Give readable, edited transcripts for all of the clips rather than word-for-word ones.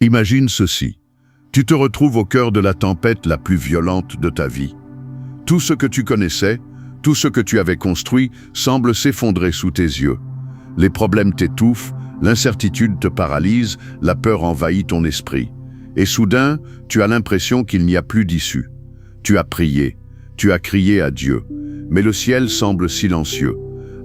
Imagine ceci. Tu te retrouves au cœur de la tempête la plus violente de ta vie. Tout ce que tu connaissais, tout ce que tu avais construit semble s'effondrer sous tes yeux. Les problèmes t'étouffent, l'incertitude te paralyse, la peur envahit ton esprit. Et soudain, tu as l'impression qu'il n'y a plus d'issue. Tu as prié, tu as crié à Dieu, mais le ciel semble silencieux.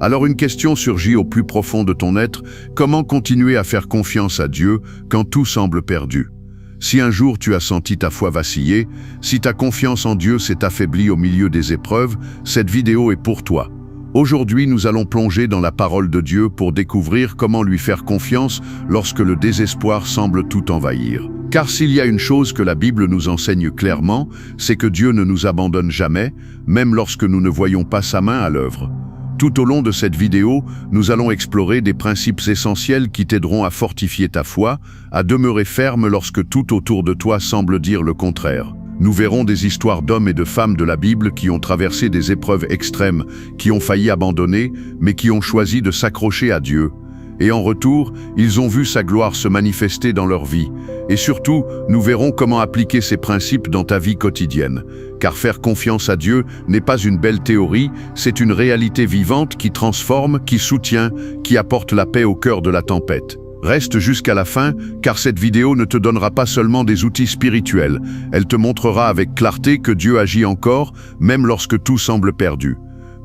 Alors une question surgit au plus profond de ton être, comment continuer à faire confiance à Dieu quand tout semble perdu? Si un jour tu as senti ta foi vaciller, si ta confiance en Dieu s'est affaiblie au milieu des épreuves, cette vidéo est pour toi. Aujourd'hui, nous allons plonger dans la parole de Dieu pour découvrir comment lui faire confiance lorsque le désespoir semble tout envahir. Car s'il y a une chose que la Bible nous enseigne clairement, c'est que Dieu ne nous abandonne jamais, même lorsque nous ne voyons pas sa main à l'œuvre. Tout au long de cette vidéo, nous allons explorer des principes essentiels qui t'aideront à fortifier ta foi, à demeurer ferme lorsque tout autour de toi semble dire le contraire. Nous verrons des histoires d'hommes et de femmes de la Bible qui ont traversé des épreuves extrêmes, qui ont failli abandonner, mais qui ont choisi de s'accrocher à Dieu. Et en retour, ils ont vu sa gloire se manifester dans leur vie. Et surtout, nous verrons comment appliquer ces principes dans ta vie quotidienne. Car faire confiance à Dieu n'est pas une belle théorie, c'est une réalité vivante qui transforme, qui soutient, qui apporte la paix au cœur de la tempête. Reste jusqu'à la fin, car cette vidéo ne te donnera pas seulement des outils spirituels, elle te montrera avec clarté que Dieu agit encore, même lorsque tout semble perdu.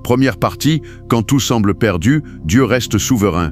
Première partie, quand tout semble perdu, Dieu reste souverain.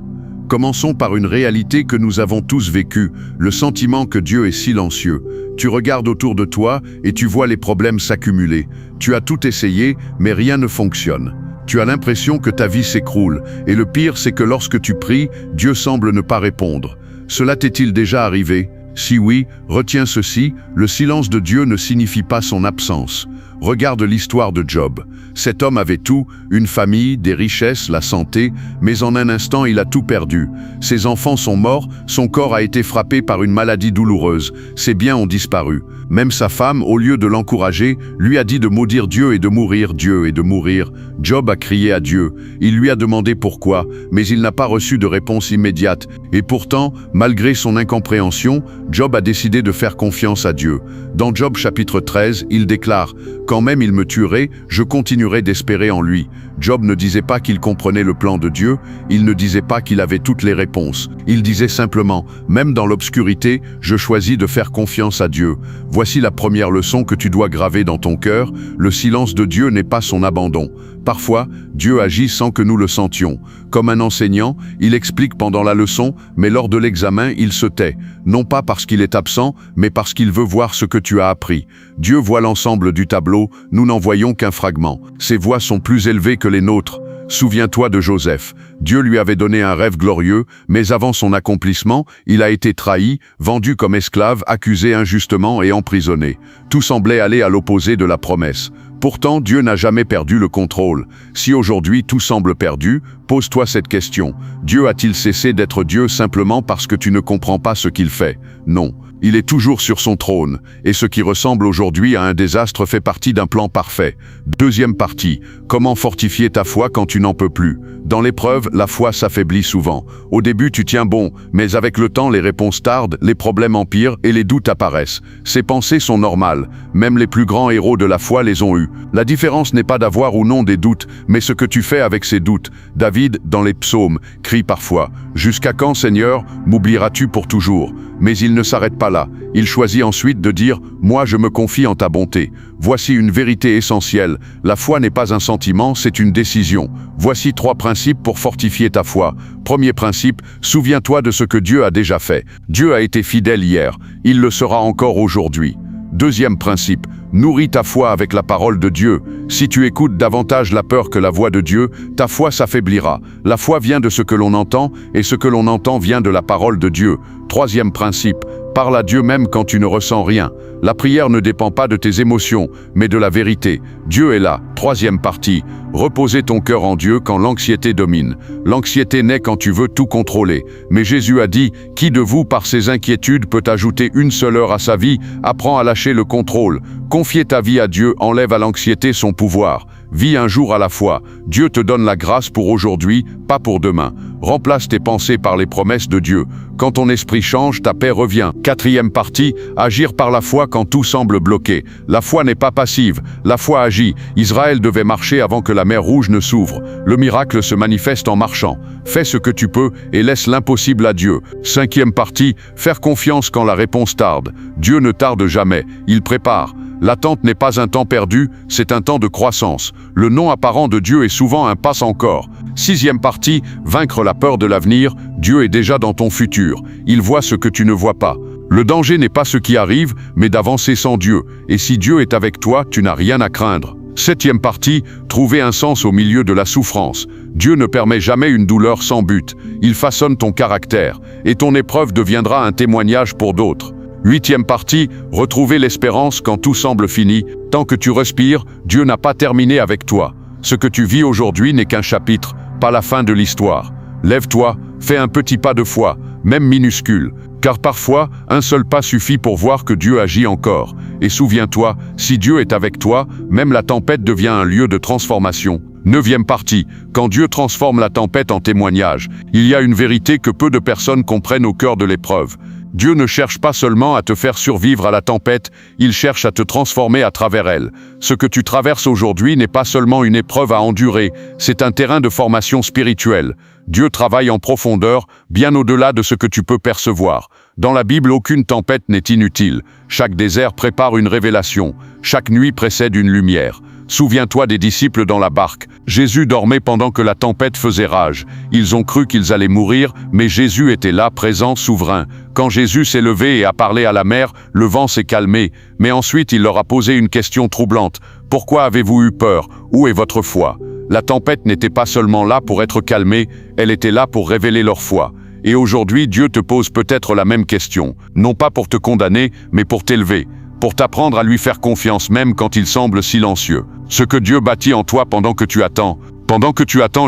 Commençons par une réalité que nous avons tous vécue, le sentiment que Dieu est silencieux. Tu regardes autour de toi et tu vois les problèmes s'accumuler. Tu as tout essayé, mais rien ne fonctionne. Tu as l'impression que ta vie s'écroule, et le pire c'est que lorsque tu pries, Dieu semble ne pas répondre. Cela t'est-il déjà arrivé? Si oui, retiens ceci, le silence de Dieu ne signifie pas son absence. Regarde l'histoire de Job. Cet homme avait tout, une famille, des richesses, la santé, mais en un instant il a tout perdu. Ses enfants sont morts, son corps a été frappé par une maladie douloureuse, ses biens ont disparu. Même sa femme, au lieu de l'encourager, lui a dit de maudire Dieu et de mourir, Dieu et de mourir. Job a crié à Dieu, il lui a demandé pourquoi, mais il n'a pas reçu de réponse immédiate. Et pourtant, malgré son incompréhension, Job a décidé de faire confiance à Dieu. Dans Job chapitre 13, il déclare « Quand même il me tuerait, je continuerai d'espérer en lui ». Job ne disait pas qu'il comprenait le plan de Dieu, il ne disait pas qu'il avait toutes les réponses. Il disait simplement « Même dans l'obscurité, je choisis de faire confiance à Dieu ». Voici la première leçon que tu dois graver dans ton cœur, le silence de Dieu n'est pas son abandon. Parfois, Dieu agit sans que nous le sentions. Comme un enseignant, il explique pendant la leçon, mais lors de l'examen, il se tait. Non pas parce qu'il est absent, mais parce qu'il veut voir ce que tu as appris. Dieu voit l'ensemble du tableau, nous n'en voyons qu'un fragment. Ses voix sont plus élevées que les nôtres. Souviens-toi de Joseph. Dieu lui avait donné un rêve glorieux, mais avant son accomplissement, il a été trahi, vendu comme esclave, accusé injustement et emprisonné. Tout semblait aller à l'opposé de la promesse. Pourtant, Dieu n'a jamais perdu le contrôle. Si aujourd'hui tout semble perdu, pose-toi cette question. Dieu a-t-il cessé d'être Dieu simplement parce que tu ne comprends pas ce qu'il fait? Non. Il est toujours sur son trône, et ce qui ressemble aujourd'hui à un désastre fait partie d'un plan parfait. Deuxième partie, comment fortifier ta foi quand tu n'en peux plus? Dans l'épreuve, la foi s'affaiblit souvent. Au début, tu tiens bon, mais avec le temps, les réponses tardent, les problèmes empirent et les doutes apparaissent. Ces pensées sont normales. Même les plus grands héros de la foi les ont eues. La différence n'est pas d'avoir ou non des doutes, mais ce que tu fais avec ces doutes. David, dans les psaumes, crie parfois « Jusqu'à quand, Seigneur, m'oublieras-tu pour toujours ?» Mais il ne s'arrête pas là. Il choisit ensuite de dire « Moi, je me confie en ta bonté ». Voici une vérité essentielle. La foi n'est pas un sentiment, c'est une décision. Voici 3 principes pour fortifier ta foi. Premier principe, souviens-toi de ce que Dieu a déjà fait. Dieu a été fidèle hier, il le sera encore aujourd'hui. Deuxième principe, nourris ta foi avec la parole de Dieu. Si tu écoutes davantage la peur que la voix de Dieu, ta foi s'affaiblira. La foi vient de ce que l'on entend, et ce que l'on entend vient de la parole de Dieu. Troisième principe, parle à Dieu même quand tu ne ressens rien. La prière ne dépend pas de tes émotions, mais de la vérité. Dieu est là. Troisième partie, reposer ton cœur en Dieu quand l'anxiété domine. L'anxiété naît quand tu veux tout contrôler. Mais Jésus a dit, qui de vous par ses inquiétudes peut ajouter une seule heure à sa vie? Apprends à lâcher le contrôle. Confier ta vie à Dieu enlève à l'anxiété son pouvoir. Vis un jour à la fois. Dieu te donne la grâce pour aujourd'hui, pas pour demain. Remplace tes pensées par les promesses de Dieu. Quand ton esprit change, ta paix revient. 4e partie, agir par la foi quand tout semble bloqué. La foi n'est pas passive, la foi agit. Israël devait marcher avant que la mer Rouge ne s'ouvre. Le miracle se manifeste en marchant. Fais ce que tu peux et laisse l'impossible à Dieu. 5e partie, faire confiance quand la réponse tarde. Dieu ne tarde jamais, il prépare. L'attente n'est pas un temps perdu, c'est un temps de croissance. Le non apparent de Dieu est souvent un passe encore. 6e partie, vaincre la peur de l'avenir. Dieu est déjà dans ton futur. Il voit ce que tu ne vois pas. Le danger n'est pas ce qui arrive, mais d'avancer sans Dieu. Et si Dieu est avec toi, tu n'as rien à craindre. 7e partie, trouver un sens au milieu de la souffrance. Dieu ne permet jamais une douleur sans but. Il façonne ton caractère, et ton épreuve deviendra un témoignage pour d'autres. 8e partie, retrouver l'espérance quand tout semble fini. Tant que tu respires, Dieu n'a pas terminé avec toi. Ce que tu vis aujourd'hui n'est qu'un chapitre, pas la fin de l'histoire. Lève-toi, fais un petit pas de foi, même minuscule. Car parfois, un seul pas suffit pour voir que Dieu agit encore. Et souviens-toi, si Dieu est avec toi, même la tempête devient un lieu de transformation. 9e partie, quand Dieu transforme la tempête en témoignage, il y a une vérité que peu de personnes comprennent au cœur de l'épreuve. Dieu ne cherche pas seulement à te faire survivre à la tempête, il cherche à te transformer à travers elle. Ce que tu traverses aujourd'hui n'est pas seulement une épreuve à endurer, c'est un terrain de formation spirituelle. Dieu travaille en profondeur, bien au-delà de ce que tu peux percevoir. Dans la Bible, aucune tempête n'est inutile. Chaque désert prépare une révélation. Chaque nuit précède une lumière. Souviens-toi des disciples dans la barque. Jésus dormait pendant que la tempête faisait rage. Ils ont cru qu'ils allaient mourir, mais Jésus était là, présent, souverain. Quand Jésus s'est levé et a parlé à la mer, le vent s'est calmé. Mais ensuite, il leur a posé une question troublante. Pourquoi avez-vous eu peur? Où est votre foi? La tempête n'était pas seulement là pour être calmée, elle était là pour révéler leur foi. Et aujourd'hui, Dieu te pose peut-être la même question. Non pas pour te condamner, mais pour t'élever. Pour t'apprendre à lui faire confiance même quand il semble silencieux. Ce que Dieu bâtit en toi pendant que tu attends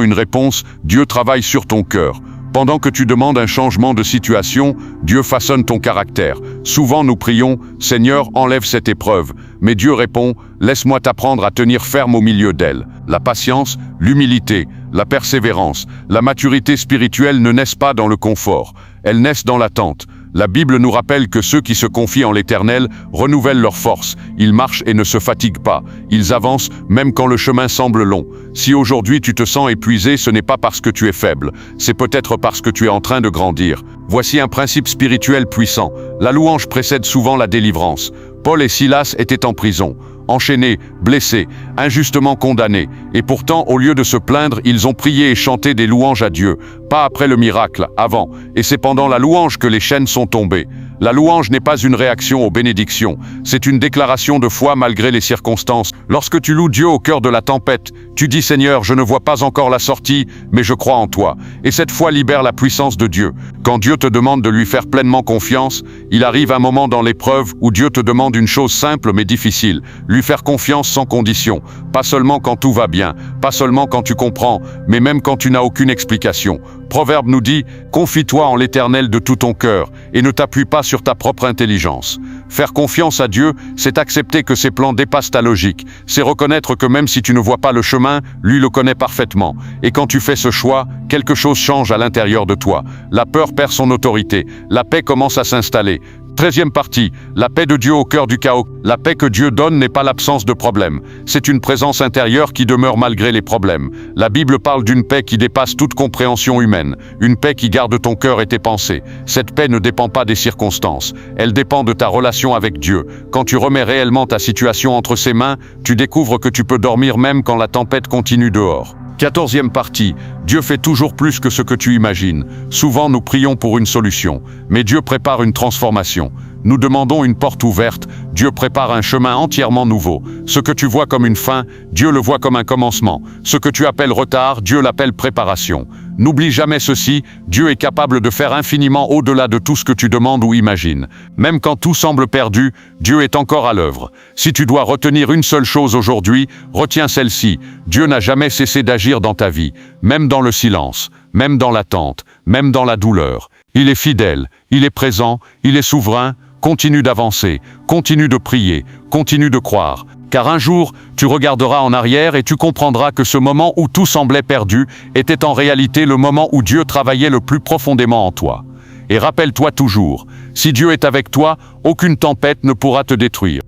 une réponse, Dieu travaille sur ton cœur. Pendant que tu demandes un changement de situation, Dieu façonne ton caractère. Souvent nous prions, Seigneur, enlève cette épreuve. Mais Dieu répond, laisse-moi t'apprendre à tenir ferme au milieu d'elle. La patience, l'humilité, la persévérance, la maturité spirituelle ne naissent pas dans le confort. Elles naissent dans l'attente. La Bible nous rappelle que ceux qui se confient en l'Éternel renouvellent leurs forces. Ils marchent et ne se fatiguent pas. Ils avancent même quand le chemin semble long. Si aujourd'hui tu te sens épuisé, ce n'est pas parce que tu es faible. C'est peut-être parce que tu es en train de grandir. Voici un principe spirituel puissant. La louange précède souvent la délivrance. Paul et Silas étaient en prison, enchaînés, blessés, injustement condamnés. Et pourtant, au lieu de se plaindre, ils ont prié et chanté des louanges à Dieu. Pas après le miracle, avant. Et c'est pendant la louange que les chaînes sont tombées. La louange n'est pas une réaction aux bénédictions, c'est une déclaration de foi malgré les circonstances. Lorsque tu loues Dieu au cœur de la tempête, tu dis « Seigneur, je ne vois pas encore la sortie, mais je crois en toi ». Et cette foi libère la puissance de Dieu. Quand Dieu te demande de lui faire pleinement confiance, il arrive un moment dans l'épreuve où Dieu te demande une chose simple mais difficile, lui faire confiance sans condition. Pas seulement quand tout va bien, pas seulement quand tu comprends, mais même quand tu n'as aucune explication. Proverbe nous dit « Confie-toi en l'Éternel de tout ton cœur et ne t'appuie pas sur ta propre intelligence ». Faire confiance à Dieu, c'est accepter que ses plans dépassent ta logique. C'est reconnaître que même si tu ne vois pas le chemin, lui le connaît parfaitement. Et quand tu fais ce choix, quelque chose change à l'intérieur de toi. La peur perd son autorité. La paix commence à s'installer. 13e partie, la paix de Dieu au cœur du chaos. La paix que Dieu donne n'est pas l'absence de problèmes. C'est une présence intérieure qui demeure malgré les problèmes. La Bible parle d'une paix qui dépasse toute compréhension humaine. Une paix qui garde ton cœur et tes pensées. Cette paix ne dépend pas des circonstances. Elle dépend de ta relation avec Dieu. Quand tu remets réellement ta situation entre ses mains, tu découvres que tu peux dormir même quand la tempête continue dehors. 14e partie, Dieu fait toujours plus que ce que tu imagines. Souvent nous prions pour une solution, mais Dieu prépare une transformation. Nous demandons une porte ouverte, Dieu prépare un chemin entièrement nouveau. Ce que tu vois comme une fin, Dieu le voit comme un commencement. Ce que tu appelles retard, Dieu l'appelle préparation. N'oublie jamais ceci, Dieu est capable de faire infiniment au-delà de tout ce que tu demandes ou imagines. Même quand tout semble perdu, Dieu est encore à l'œuvre. Si tu dois retenir une seule chose aujourd'hui, retiens celle-ci. Dieu n'a jamais cessé d'agir dans ta vie, même dans le silence, même dans l'attente, même dans la douleur. Il est fidèle, il est présent, il est souverain. Continue d'avancer, continue de prier, continue de croire. Car un jour, tu regarderas en arrière et tu comprendras que ce moment où tout semblait perdu était en réalité le moment où Dieu travaillait le plus profondément en toi. Et rappelle-toi toujours, si Dieu est avec toi, aucune tempête ne pourra te détruire.